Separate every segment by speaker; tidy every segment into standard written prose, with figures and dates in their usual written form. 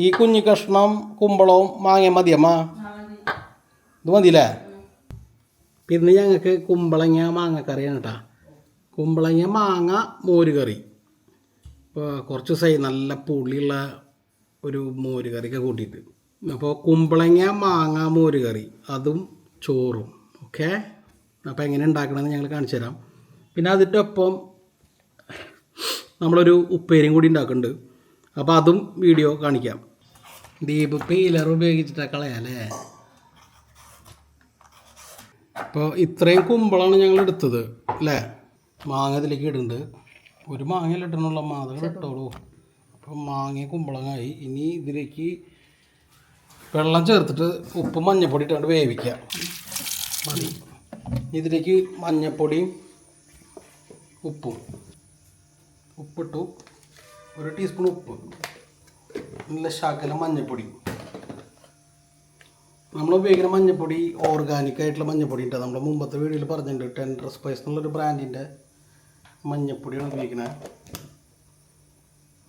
Speaker 1: ഈ കുഞ്ഞു കഷ്ണം കുമ്പളവും മാങ്ങ മതിയമ്മ? ഇത് മതിയില്ലേ? പിന്നെ ഞങ്ങൾക്ക് കുമ്പളങ്ങ മാങ്ങ കറിയാണ് കേട്ടോ. കുമ്പളങ്ങ മാങ്ങ മോര് കറി. ഇപ്പോൾ കുറച്ച് ദിവസമായി നല്ല പുളിയുള്ള ഒരു മോര് കറിയൊക്കെ കൂട്ടിയിട്ട്. അപ്പോൾ കുമ്പളങ്ങ മാങ്ങ മോര് കറി അതും ചോറും. ഓക്കെ, അപ്പോൾ എങ്ങനെ ഉണ്ടാക്കണമെന്ന് ഞങ്ങൾ കാണിച്ചു തരാം. പിന്നെ അതിൻ്റെ ഒപ്പം നമ്മളൊരു ഉപ്പേരിയും കൂടി ഉണ്ടാക്കുന്നുണ്ട്. അപ്പോൾ അതും വീഡിയോ കാണിക്കാം. ദീപ് പീലർ ഉപയോഗിച്ചിട്ടാണ് കളയാല്ലേ. അപ്പോൾ ഇത്രയും കുമ്പളമാണ് ഞങ്ങൾ എടുത്തത് അല്ലേ. മാങ്ങ ഇതിലേക്ക് ഇടുന്നുണ്ട്. ഒരു മാങ്ങയിൽ ഇടണുള്ള മാതകൾ ഇട്ടോളൂ. അപ്പോൾ മാങ്ങ കുമ്പളങ്ങായി. ഇനി ഇതിലേക്ക് വെള്ളം ചേർത്തിട്ട് ഉപ്പ് മഞ്ഞൾപ്പൊടി ഇട്ടുകൊണ്ട് വേവിക്കുക മതി. ഇതിലേക്ക് മഞ്ഞൾപ്പൊടിയും ഉപ്പിട്ടു, 1 ടീസ്പൂൺ ഉപ്പ്, നല്ല ശകലം മഞ്ഞൾപ്പൊടി. നമ്മൾ ഉപയോഗിക്കുന്ന മഞ്ഞൾപ്പൊടി ഓർഗാനിക് ആയിട്ടുള്ള മഞ്ഞൾപ്പൊടി ഉണ്ട്. നമ്മൾ മുമ്പത്തെ വീഡിയോയിൽ പറഞ്ഞിട്ടുണ്ട്. ടെൻഡർ സ്പൈസ് എന്നുള്ളൊരു ബ്രാൻഡിൻ്റെ മഞ്ഞൾപ്പൊടിയാണ് ഉപയോഗിക്കുന്നത്.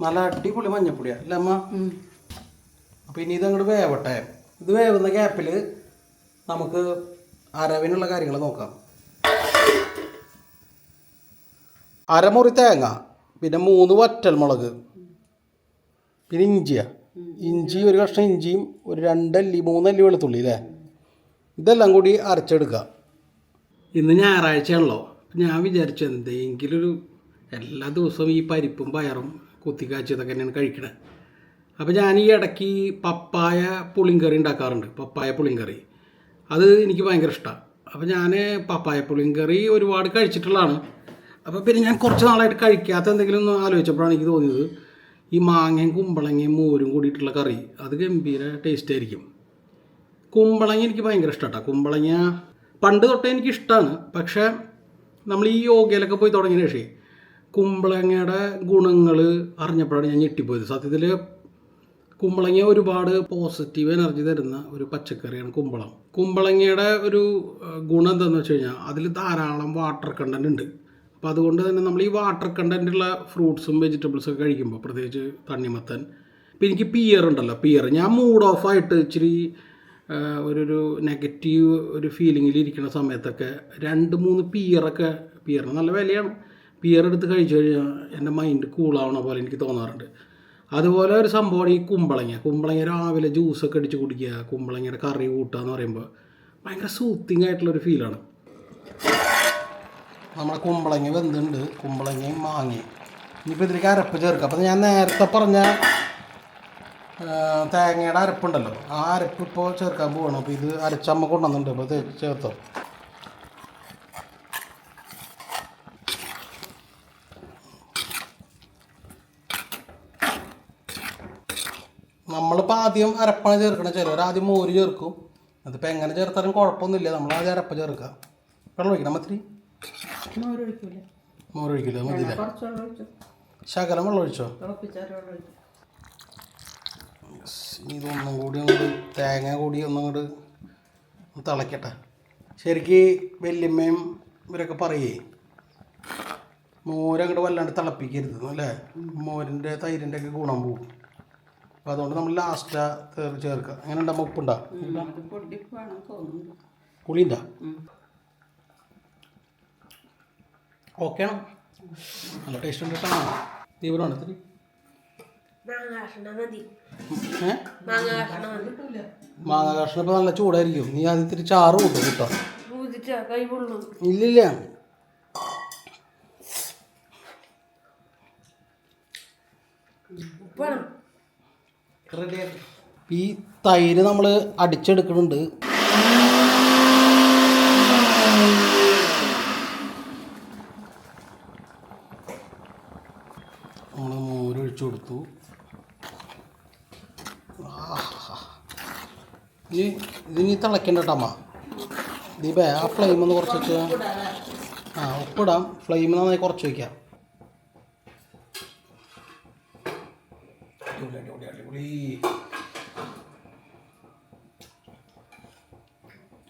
Speaker 1: നല്ല അടിപൊളി മഞ്ഞൾപ്പൊടിയാണ് അല്ലേ അമ്മ? അപ്പോൾ ഇനി ഇതങ്ങോട്ട് വേവട്ടെ. ഇത് വേവുന്ന ഗ്യാപ്പിൽ നമുക്ക് അരവിനുള്ള കാര്യങ്ങൾ നോക്കാം. അരമുറി തേങ്ങ, പിന്നെ 3 വറ്റൽമുളക്, പിന്നെ ഇഞ്ചി 1 കഷ്ണം ഇഞ്ചിയും 2 അല്ലി 3 അല്ലി വെളുത്തുള്ളി അല്ലേ. ഇതെല്ലാം കൂടി അരച്ചെടുക്കുക. ഇന്ന് ഞായറാഴ്ചയാണല്ലോ. ഞാൻ വിചാരിച്ചു എന്തെങ്കിലും എല്ലാ ദിവസവും ഈ പരിപ്പും പയറും കുത്തിക്കാച്ചതൊക്കെ തന്നെയാണ് കഴിക്കണത്. അപ്പോൾ ഞാൻ ഈ ഇടയ്ക്ക് പപ്പായ പുളിങ്കറി ഉണ്ടാക്കാറുണ്ട്. പപ്പായ പുളിങ്കറി അത് എനിക്ക് ഭയങ്കര ഇഷ്ടമാണ്. അപ്പോൾ ഞാൻ പപ്പായ പുളിങ്കറി ഒരുപാട് കഴിച്ചിട്ടുള്ളതാണ്. അപ്പോൾ പിന്നെ ഞാൻ കുറച്ച് നാളായിട്ട് കഴിക്കാത്ത എന്തെങ്കിലും ഒന്ന് ആലോചിച്ചപ്പോഴാണ് എനിക്ക് തോന്നിയത് ഈ മാങ്ങയും കുമ്പളങ്ങയും മോരും കൂടിയിട്ടുള്ള കറി അത് ഗംഭീര ടേസ്റ്റ് ആയിരിക്കും. കുമ്പളങ്ങ എനിക്ക് ഭയങ്കര ഇഷ്ടമാണ്. കുമ്പളങ്ങ പണ്ട് തൊട്ടേ എനിക്കിഷ്ടമാണ്. പക്ഷേ നമ്മൾ ഈ യോഗയിലൊക്കെ പോയി തുടങ്ങിയ ശേഷം കുമ്പളങ്ങയുടെ ഗുണങ്ങൾ അറിഞ്ഞപ്പോഴാണ് ഞാൻ ഞെട്ടിപ്പോയത്. സത്യത്തിൽ കുമ്പളങ്ങ ഒരുപാട് പോസിറ്റീവ് എനർജി തരുന്ന ഒരു പച്ചക്കറിയാണ് കുമ്പളം. കുമ്പളങ്ങയുടെ ഒരു ഗുണം എന്താണെന്ന് വെച്ച് കഴിഞ്ഞാൽ അതിൽ ധാരാളം വാട്ടർ കണ്ടൻറ്റ് ഉണ്ട്. അപ്പോൾ അതുകൊണ്ട് തന്നെ നമ്മൾ ഈ വാട്ടർ കണ്ടൻറ്റുള്ള ഫ്രൂട്ട്സും വെജിറ്റബിൾസൊക്കെ കഴിക്കുമ്പോൾ, പ്രത്യേകിച്ച് തണ്ണിമത്തൻ, ഇപ്പോൾ എനിക്ക് പിയർ ഉണ്ടല്ലോ, ഞാൻ മൂഡ് ഓഫായിട്ട് ഇച്ചിരി ഒരു നെഗറ്റീവ് ഒരു ഫീലിങ്ങിലിരിക്കുന്ന സമയത്തൊക്കെ 2-3 പിയറിന് നല്ല വിലയാണ്. പിയർ എടുത്ത് കഴിച്ചു കഴിഞ്ഞാൽ എൻ്റെ മൈൻഡ് കൂളാവണ പോലെ എനിക്ക് തോന്നാറുണ്ട്. അതുപോലെ ഒരു സംഭവമാണ് ഈ കുമ്പളങ്ങ രാവിലെ ജ്യൂസൊക്കെ അടിച്ച് കുടിക്കുക, കുമ്പളങ്ങയുടെ കറി കൂട്ടുക എന്ന് പറയുമ്പോൾ ഭയങ്കര സൂത്തിങ് ആയിട്ടുള്ളൊരു ഫീലാണ്. നമ്മുടെ കുമ്പളങ്ങ വെന്തുണ്ട്, കുമ്പളങ്ങയും മാങ്ങയും. ഇനിയിപ്പോൾ ഇതിലേക്ക് അരപ്പ് ചേർക്കുക. അപ്പോൾ ഞാൻ നേരത്തെ പറഞ്ഞ തേങ്ങയുടെ അരപ്പുണ്ടല്ലോ, ആ അരപ്പ് ഇപ്പോൾ ചേർക്കാൻ പോവാണ്. അപ്പോൾ ഇത് അരച്ചമ്മ കൊണ്ടുവന്നിട്ടുണ്ട്. അപ്പോൾ ചേർത്തോ. നമ്മളിപ്പോൾ ആദ്യം അരപ്പാണ് ചേർക്കണം. ചിലവർ ആദ്യം മോര് ചേർക്കും. അതിപ്പോൾ എങ്ങനെ ചേർത്താലും കുഴപ്പമൊന്നുമില്ല. നമ്മൾ ആദ്യം അരപ്പ ചേർക്കുക. വെള്ളം ഒഴിക്കണം മത്തിരി. മോരൊഴിക്കില്ല മതിയില്ല. ശകലം വെള്ളം ഒഴിച്ചോ. ഇതൊന്നും കൂടി തേങ്ങ കൂടി ഒന്നും തിളയ്ക്കട്ടെ. ശരിക്ക് വല്യമ്മയും ഇവരൊക്കെ പറയേ മോരങ്ങോട്ട് വല്ലാണ്ട് തിളപ്പിക്കരുത് അല്ലേ. മോരിൻ്റെ തൈരിൻ്റെ ഒക്കെ ഗുണം പോവും. അപ്പോൾ അതുകൊണ്ട് നമ്മൾ ലാസ്റ്റ് ചേർക്കുക. അങ്ങനെ ഉണ്ടാകുമ്പോൾ ഉപ്പുണ്ടോ? പുളിയുണ്ടോ? ഓക്കെയാണ്. നല്ല ടേസ്റ്റ് ഉണ്ട് കേട്ടോ. തീവ്രമാണ് ഇത്തിരി. മാങ്ങ കഷ്ണം ഇപ്പോൾ നല്ല ചൂടായിരിക്കും. നീ ആദ്യം ഇത്തിരി ചാറ് കൂട്ടും കേട്ടോ. ഇല്ലില്ല, ഈ തൈര് നമ്മൾ അടിച്ചെടുക്കുന്നുണ്ട്. നമ്മൾ മോരൊഴിച്ചു കൊടുത്തു. ഇതിനി തിളയ്ക്കണ്ട കേട്ടോ അമ്മ. ദീപേ ആ ഫ്ലെയിം ഒന്ന് കുറച്ച് വെച്ചാൽ. ഉപ്പിടാം. ഫ്ലെയിം നന്നായി കുറച്ച് വയ്ക്കാം.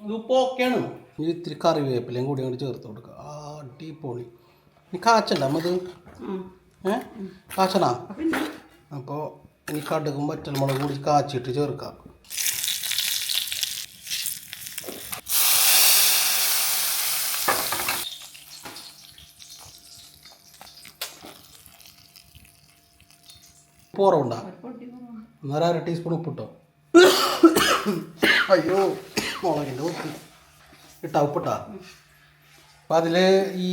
Speaker 1: ഇത് ഉപ്പ് ഓക്കെയാണ്. ഇനി ഇത്തിരി കറിവേപ്പിലയും കൂടി അങ്ങോട്ട് ചേർത്ത് കൊടുക്കുക. അടിപൊളി. ഇനി കാച്ചണ്ട അമ്മ ഇത്. കാച്ചണ. അപ്പോൾ ഇനി കടുകും വറ്റൽമുളകും കൂടി കാച്ചിട്ട് ചേർക്കാം. പോറുണ്ടോ? അന്നേരം 1/2 ടീസ്പൂൺ ഉപ്പിട്ടോ. അയ്യോ മുളകിൻ്റെ ഉപ്പ് ഇട്ടാ ഉപ്പിട്ടാ. അപ്പം അതിൽ ഈ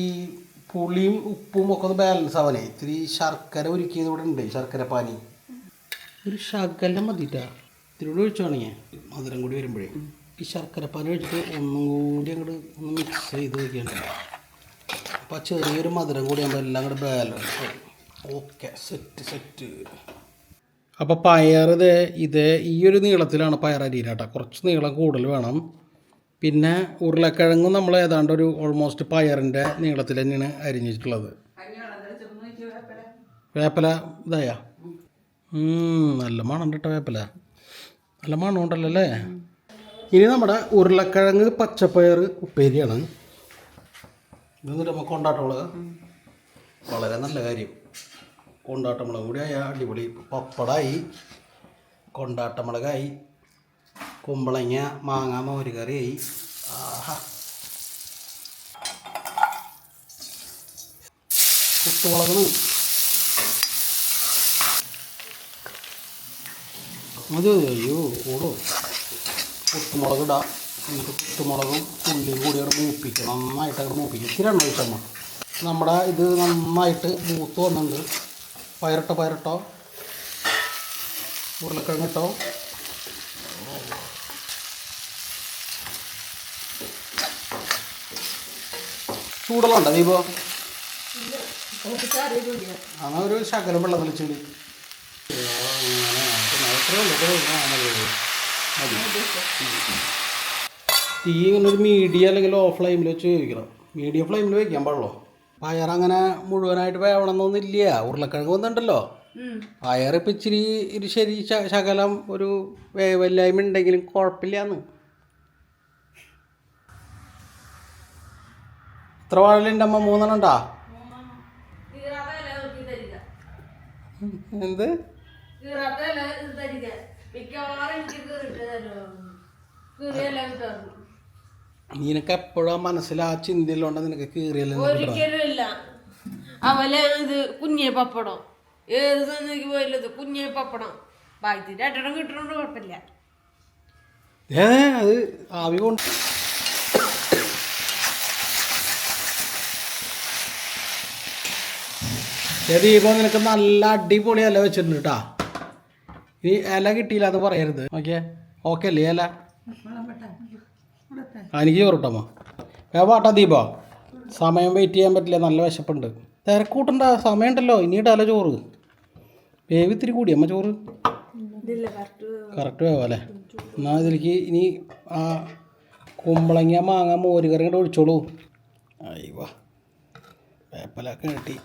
Speaker 1: പുളിയും ഉപ്പും ഒക്കെ ഒന്ന് ബാലൻസ് ആവാനേ ഇത്തിരി ശർക്കര ഉരുക്കിയത് ഇവിടെ ഉണ്ട്. ശർക്കര പാനി ഒരു ശകലം മതിട്ടാ. ഇത്തിരി കൂടി ഒഴിച്ചാണെങ്കിൽ മധുരം കൂടി വരുമ്പോഴേ ഈ ശർക്കര പാനി ഒഴിച്ചിട്ട് ഒന്നും കൂടി അങ്ങോട്ട് ഒന്ന് മിക്സ് ചെയ്ത് വയ്ക്കണ്ട. അപ്പോൾ ചെറിയൊരു മധുരം കൂടി ആകുമ്പോൾ എല്ലാം കൂടെ ബാലൻസ് ആവും. Okay, set. അപ്പോൾ ഇത് ഈ ഒരു നീളത്തിലാണ് പയറരിയിലാട്ടോ. കുറച്ച് നീളം കൂടുതൽ വേണം. പിന്നെ ഉരുളക്കിഴങ്ങും നമ്മൾ ഏതാണ്ട് ഒരു ഓൾമോസ്റ്റ് പയറിൻ്റെ നീളത്തിൽ തന്നെയാണ് അരിഞ്ഞിട്ടുള്ളത്. വേപ്പില ഇതായാ നല്ല മണം കേട്ടോ. വേപ്പില നല്ല മണം ഉണ്ടല്ലോ അല്ലേ. ഇനി നമ്മുടെ ഉരുളക്കിഴങ്ങ് പച്ചപ്പയർ ഉപ്പേരിയാണ്. ഇതെന്നിട്ട് നമുക്ക് കൊണ്ടാട്ടമുളക് വളരെ നല്ല കാര്യം. കൊണ്ടാട്ടമുളക് കൂടി ആയ അടിപൊളി. പപ്പടമായി, കൊണ്ടാട്ടമുളകായി, കുമ്പളങ്ങ മാങ്ങ മോര് കറിയായി. ആഹാ, കുത്തുമുളക് അത് അയ്യോ ഓടോ. കുത്തുമുളക് ഇടാം. നമുക്ക് കുത്തുമുളകും ഉള്ളിയും കൂടി അവിടെ മൂപ്പിക്കും. നന്നായിട്ട് അവിടെ മൂപ്പിക്കും. ഇത്തിരി എണ്ണ ഒഴിച്ചമ്മ. നമ്മുടെ ഇത് നന്നായിട്ട് മൂത്ത് വന്നിട്ടുണ്ട്. പയറിട്ടോ ഉരുളക്കിഴങ്ങിട്ടോ. ചൂടുള്ളതുണ്ടോ ദീപോ? അങ്ങനെ ഒരു ശകലം വെള്ളം തെളിച്ചിട്ട് തീ ഇങ്ങനെ ഒരു മീഡിയം അല്ലെങ്കിൽ ലോ ഫ്ലെയിമിൽ വെച്ച് വേവിക്കണം. മീഡിയം ഫ്ലെയിമിൽ വയ്ക്കാൻ പാടുള്ളൂ. പയറങ്ങനെ മുഴുവനായിട്ട് വേവണമെന്നൊന്നുമില്ല. ഉരുളക്കിഴങ്ങ് വന്നിട്ടുണ്ടല്ലോ. പയറിപ്പോൾ ഇച്ചിരി ഒരു ശരി ശകലം ഒരു വേവല്ലായ്മ ഉണ്ടെങ്കിലും കുഴപ്പമില്ലാന്ന്. എത്ര വാഴലുണ്ട് അമ്മ? 3 ഉണ്ടാ? എന്ത് നിനക്ക് എപ്പോഴും മനസ്സിൽ ആ ചിന്തയിലുണ്ട് നിനക്ക് കീറിയല്ല.
Speaker 2: അവലെ ഇത് കുഞ്ഞേ പപ്പടം ഏത് സന്ധിക്ക് പോയില്ലത് കുഞ്ഞേ പപ്പടം ബാക്കി 2 കിട്ടണോണ്ട് കുഴപ്പമില്ല.
Speaker 1: അത് ആവി കൊണ്ട് ദീപം നിനക്ക് നല്ല അടിപൊളി ഇല വെച്ചിട്ടുണ്ട് കേട്ടാ. ഇനി ഇല കിട്ടിയില്ല എന്ന് പറയരുത്. ഓക്കെ അല്ലേ ഇല? എനിക്ക് ചോറിട്ടമ്മ വേവാട്ടാ ദീപ. സമയം വെയിറ്റ് ചെയ്യാൻ പറ്റില്ല, നല്ല വിശപ്പുണ്ട്. തിരക്കൂട്ടണ്ട, സമയമുണ്ടല്ലോ. ഇനി ഇടാലോ ചോറ്. വേവ് ഇത്തിരി കൂടി അമ്മ ചോറ് കറക്റ്റ് വേവല്ലേ. എന്നാൽ ഇതിലേക്ക് ഇനി ആ കുമ്പളങ്ങ മാങ്ങ മോര് കറി കൂടെ ഒഴിച്ചോളൂ. അയ്യോ വേപ്പലൊക്കെ കിട്ടി.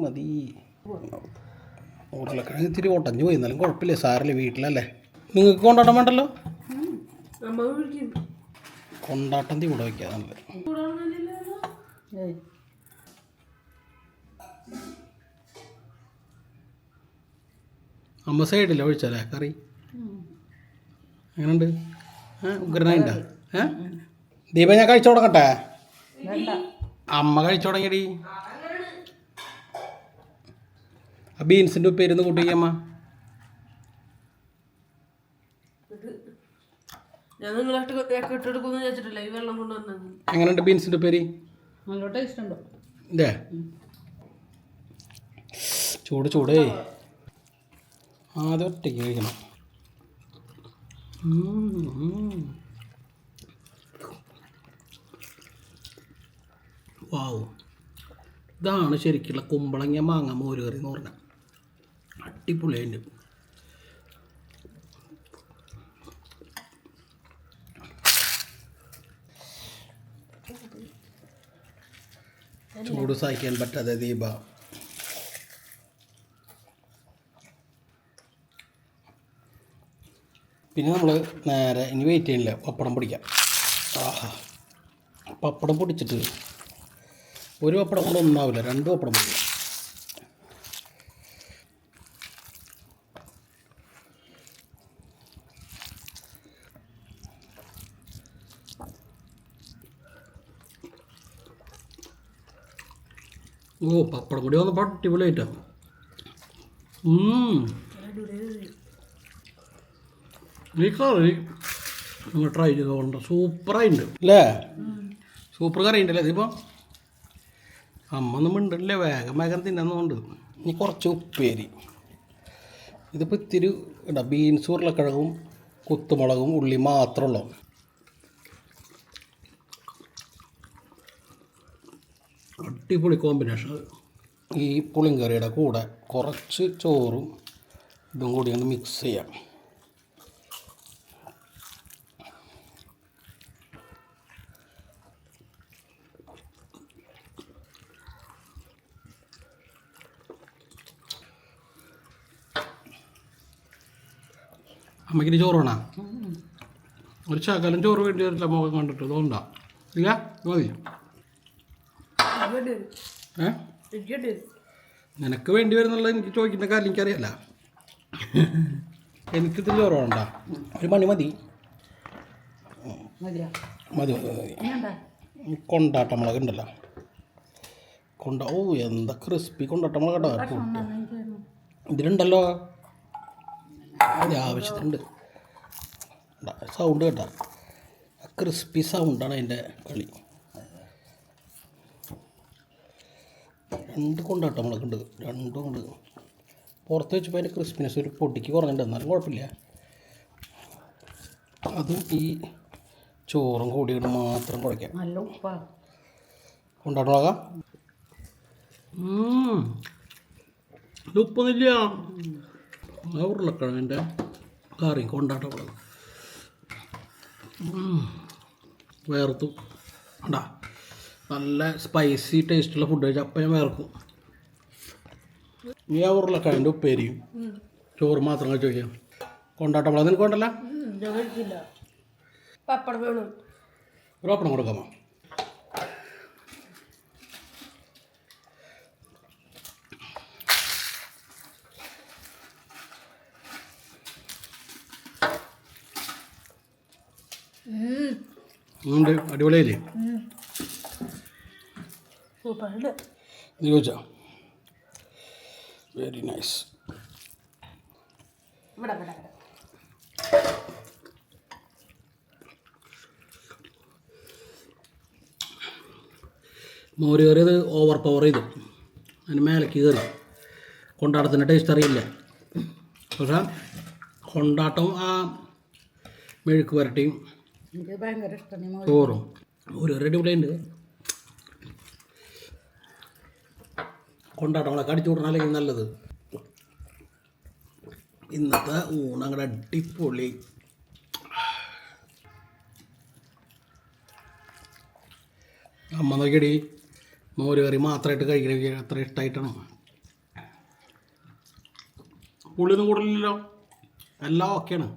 Speaker 1: മതി. ഉരുളക്കിഴങ്ങ് ഇത്തിരി ഒട്ടഞ്ഞു പോയി, എന്നാലും കുഴപ്പമില്ല, സാരല്ലേ, വീട്ടിലല്ലേ. നിങ്ങൾക്ക് കൊണ്ടാട്ടം വേണ്ടല്ലോ. കൊണ്ടാട്ടം ഇവിടെ വയ്ക്കാം നല്ല. അമ്മ സൈഡില്ല ഒഴിച്ചാലേ കറി എങ്ങനെയുണ്ട്? ഉഗ്രനായിട്ടാ? ദീപ ഞാൻ കഴിച്ചു തുടങ്ങട്ടെ? അമ്മ കഴിച്ചു തുടങ്ങിയടി. ആ ബീൻസിൻ്റെ ഉപ്പേരുന്ന് കൂട്ടിക്കമ്മ. എങ്ങനെയുണ്ട് ബീൻസിൻ്റെ ഉപ്പേരി?
Speaker 2: നല്ല ടേസ്റ്റ് ഉണ്ടോ?
Speaker 1: ഇതേ ചൂടേ ആദ്യം ഒറ്റയ്ക്ക് കഴിക്കണം. വാവ്, ഇതാണ് ശരിക്കുള്ള കുമ്പളങ്ങ മാങ്ങ മോര് കറി എന്ന് പറഞ്ഞാൽ. അടിപൊളിയുണ്ട്. ചൂട് സഹിക്കാൻ പറ്റാതെ ദീപ. പിന്നെ നമ്മൾ നേരെ ഇനി വെയിറ്റ് ചെയ്യണില്ല, പപ്പടം പൊടിക്കാം. പപ്പടം പൊടിച്ചിട്ട് ഒരു പപ്പടം കൊണ്ട് ഒന്നാവില്ല, 2 പപ്പടം പൊടിക്കാം. ഓ പപ്പടം കൂടി വന്നപ്പോൾ അടിപൊളിയായിട്ടാണ്. ഈ കറി നിങ്ങൾ ട്രൈ ചെയ്തോണ്ട് സൂപ്പറായിട്ടുണ്ട് അല്ലേ? സൂപ്പർ കറി ഉണ്ടല്ലേ ഇതിപ്പോൾ? അമ്മ ഒന്നും മിണ്ടല്ലേ, വേഗം വേഗം തിന്നുന്നുണ്ട്. ഇനി കുറച്ച് ഉപ്പേരി. ഇതിപ്പോൾ ഇത്തിരി ഇടാം, ബീൻസ് ഉരുളക്കിഴങ്ങും കുത്തുമുളകും ഉള്ളി മാത്രമുള്ളൂ. അടിപൊളി കോമ്പിനേഷൻ. ഈ പുളിങ്കറിയുടെ കൂടെ കുറച്ച് ചോറും ഇതും കൂടി ഒന്ന് മിക്സ് ചെയ്യാം. അമ്മയ്ക്കിനി ചോറ് വേണോ? ഒരു ശകലം ചോറ് വേണ്ടി വരില്ല മുഖം കണ്ടിട്ട്, അതുകൊണ്ടാ. ഇല്ല മതി. നിനക്ക് വേണ്ടി വരുന്നുള്ള എനിക്ക് ചോദിക്കുന്ന കാര്യം എനിക്കറിയാല്ല. എനിക്കിതിൽ ചോറ് വേണ്ട, ഒരു മണി മതി. മതി മതി. കൊണ്ടാട്ട മുളക് ഉണ്ടല്ലോ, ഓ എന്താ ക്രിസ്പി കൊണ്ടാട്ട മുളക് കേട്ടോ. ഇതിലുണ്ടല്ലോ, അത് ആവശ്യത്തിനുണ്ട്. സൗണ്ട് കേട്ടോ, ക്രിസ്പി സൗണ്ടാണ് അതിൻ്റെ കളി. 2 കൊണ്ടാട്ട മുളകുണ്ട്, 2 ഉണ്ട്. പുറത്ത് വെച്ചപ്പോൾ അതിൻ്റെ ക്രിസ്പിനെസ് ഒരു പൊടിക്ക് കുറഞ്ഞിട്ടുണ്ട്, എന്നാലും കുഴപ്പമില്ല. അതും ഈ ചോറും കൂടിയിട്ട് മാത്രം കുഴയ്ക്കാം. നല്ല ഉപ്പാണ് കൊണ്ടാട്ട മുളക. ഉപ്പൊന്നുമില്ല. ഉരുളക്കിഴങ്ങിൻ്റെ കറി കൊണ്ടാട്ട മുളക് വേർത്തു ഉണ്ടാ. നല്ല സ്പൈസി ടേസ്റ്റുള്ള ഫുഡ് കഴിച്ചാൽ അപ്പം ഞാൻ വേർക്കും. ഈ ആ ഉരുളക്കിഴങ്ങിൻ്റെ ഉപ്പേരിയും ചോറ് മാത്രം കഴിച്ച് വയ്ക്കാം. കൊണ്ടാട്ട മുളക് നിനക്ക് കൊണ്ടല്ല, ഒരു പപ്പടം കൊടുക്കാമോ? ഉണ്ട്, അടിപൊളിയല്ലേ? നീ ചോദിച്ചോ? Very nice. മോര് കയറിയത് ഓവർ പവർ ചെയ്തു, അതിന് മേലേക്ക് കയറി. കൊണ്ടാട്ടത്തിൻ്റെ ടേസ്റ്റ് അറിയില്ല, പക്ഷേ കൊണ്ടാട്ടം ആ മെഴുക്ക് വരട്ടിയും ചോറും ഒരു അടിപൊളിയുണ്ട്. കൊണ്ടാട്ടങ്ങളൊക്കെ അടിച്ചു വിടണല്ലെങ്കിൽ നല്ലത്. ഇന്നത്തെ ഊണ് അങ്ങടെ അടിപൊളി. അമ്മ നോക്കിയടി, മോര് കറി മാത്രമായിട്ട് കഴിക്കണമെങ്കിൽ അത്ര ഇഷ്ടമായിട്ടാണ്. പുളിയൊന്നും കൂടുതലില്ലല്ലോ, എല്ലാം ഓക്കെയാണ്.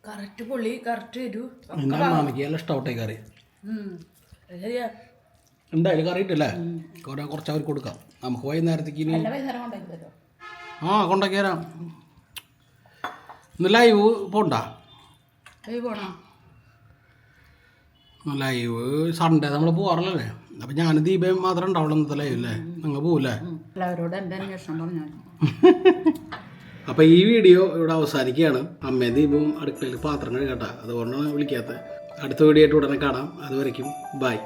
Speaker 2: കറക്റ്റ് പുളി, കറക്റ്റ് എരു.
Speaker 1: എൻ്റെ അമ്മാമയ്ക്ക് നല്ല ഇഷ്ടമാവട്ടെ കറി. എന്തായാലും കറി ഇട്ടല്ലേ, കുറച്ച് അവർക്ക് കൊടുക്കാം. നമുക്ക് വൈകുന്നേരത്തേക്ക് ഇനി കൊണ്ടാക്കി തരാം. ഇന്ന് ലൈവ് പോണ്ട, ലൈവ് സൺഡേ നമ്മൾ പോകാറില്ലല്ലേ. അപ്പം ഞാൻ ദീപം മാത്രം ഉണ്ടാവുള്ളൂ ഇന്നത്തെ ലൈവ് അല്ലേ, നിങ്ങൾ പോവില്ലേ? അപ്പോൾ ഈ വീഡിയോ ഇവിടെ അവസാനിക്കുകയാണ്. അമ്മയും ദീപവും അടുക്കളയിൽ പാത്രം കഴുകട്ടെ, അതുകൊണ്ടാണ് വിളിക്കാത്തത്. അടുത്ത വീഡിയോ ആയിട്ട് ഉടനെ കാണാം. അതുവരയ്ക്കും ബൈ.